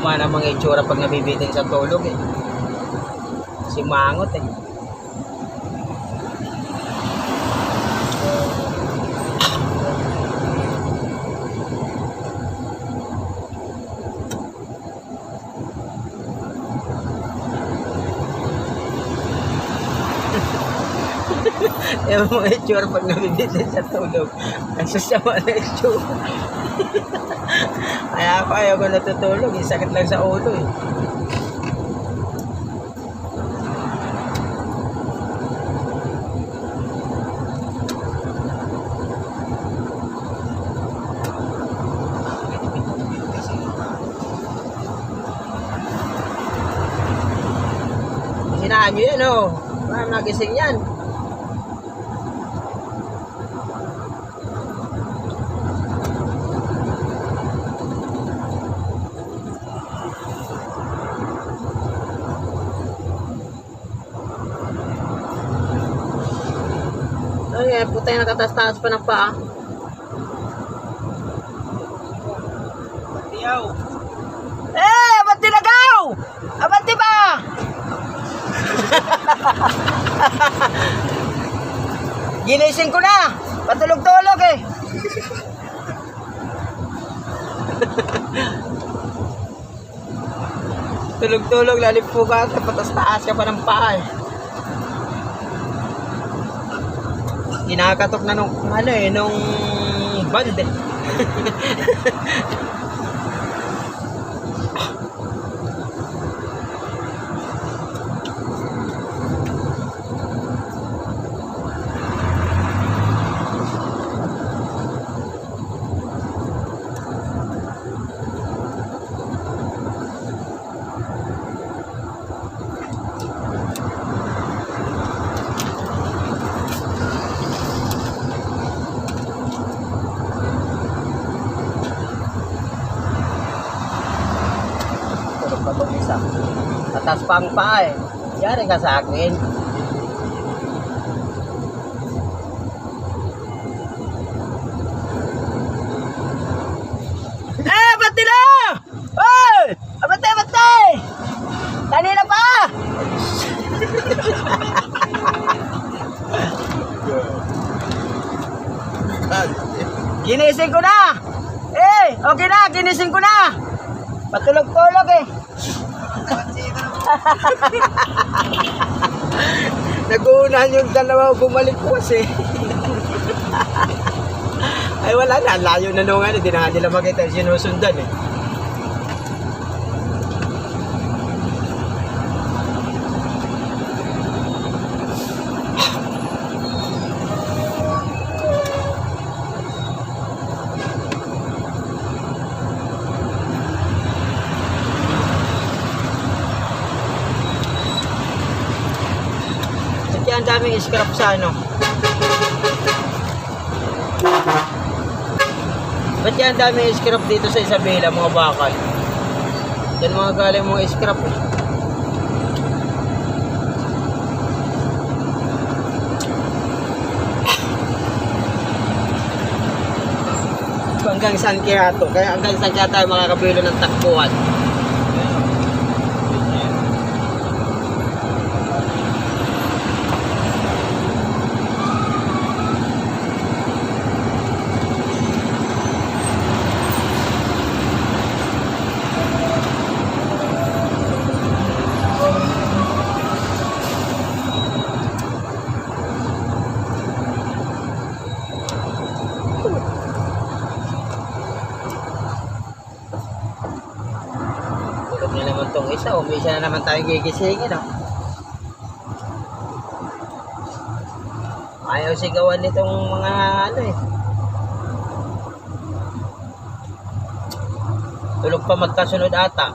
Sama na mga itsura pag nabibitin sa tulog eh. Si mangot eh. Yung mga itsura pag nabibitin sa tulog. Ang sasama na itsura. Kaya ako ayaw ko natutulog. Sakit lang sa ulo eh. Sinaan nyo yan oh. Para magising yan. Ay, puta yung nakatas-taas pa ng paa. Batiyaw! Eh! Abante nagaw! Abante ba? Ginising ko na! Patulog-tulog eh! Tulog-tulog, lalipugan ka, patas-taas ka pa ng paa eh. Kinakatok na nung ano eh, nung band eh. Patong isa. Atas pang pa eh. Yari ka sa akin. Eh! Bati na! Oy! Abante! Abante! Kanina pa! Ginising ko na! Eh! Okay na! Ginising ko na! Patulog-tulog eh. Naguunahan yung dalawa bumalik po kasi. Ay wala na, layo na nung ano, hindi na nila makita, sinusundan eh. Ang daming scrap sa ano. Ba't yan daming scrap dito sa Isabela, mga bakal? Yan mga galing mga scrap eh. Hanggang saan kaya to? Kaya hanggang saan kaya tayo makakabilo ng takbuhan? Na naman tong isa, umisa na naman tayo gigisingin oh. Ayaw sigawan nitong mga ano eh. Tulog pa magkasunod ata.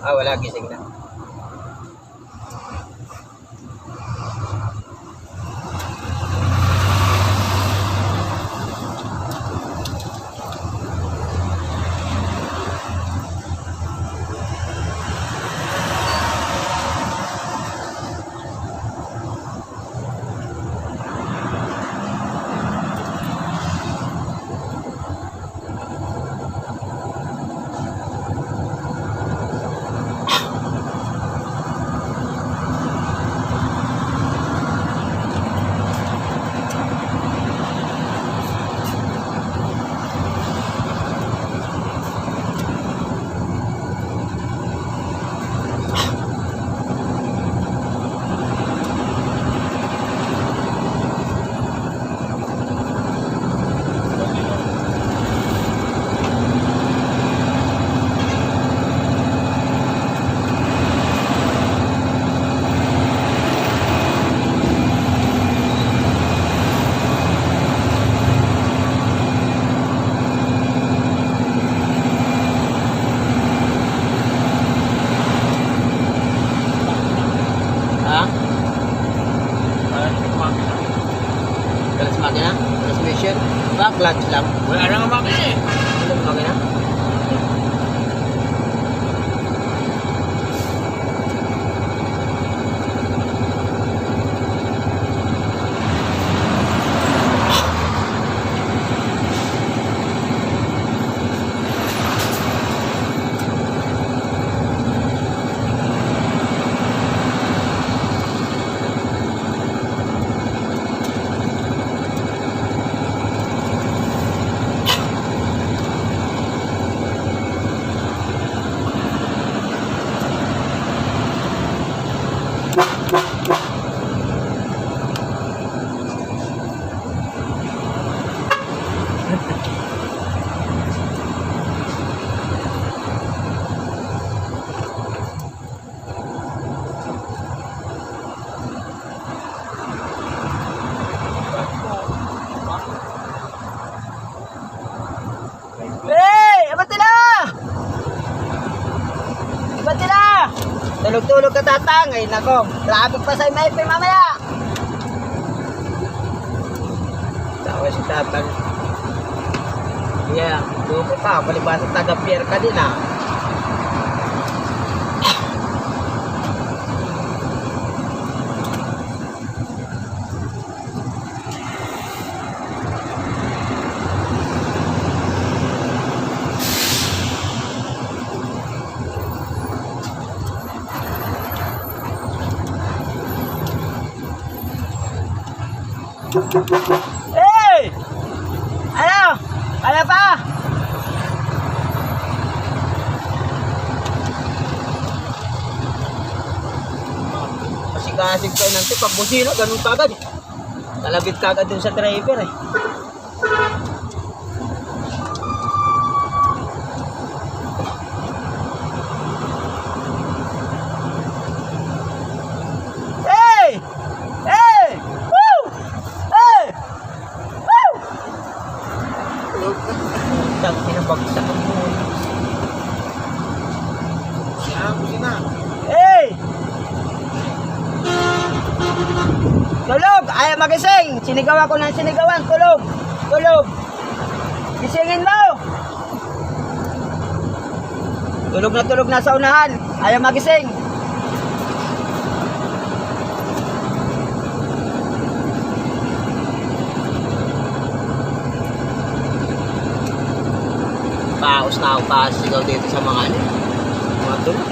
Ah, wala, gising na. transmission. Clutch lang. Wala na nga makina eh. Ano ang makina? Hey! Abati na! Abati na! Tulog-tulog ka tatang. Ay nako, traffic pa sa MIP mamaya. Tawa si tatang. Yeah, doon ka. Palibasa taga-pier ka din ah. Hey! Ano? Ano pa? Kasig-kasig kayo ng tip. Pag busino, ganun pa agad. Talabit ka agad dun sa driver eh. Hey! Hey! Woo! Hey! Woo! Tang pinabagsak ang buhay. Kusina. Hey! Tulog! Ayaw magising! Sinigawan ko ng sinigawan. Tulog! Tulog! Gisingin mo! Tulog na sa unahan. Ayaw magising. Paus na ako pasigaw dito sa mga tulog.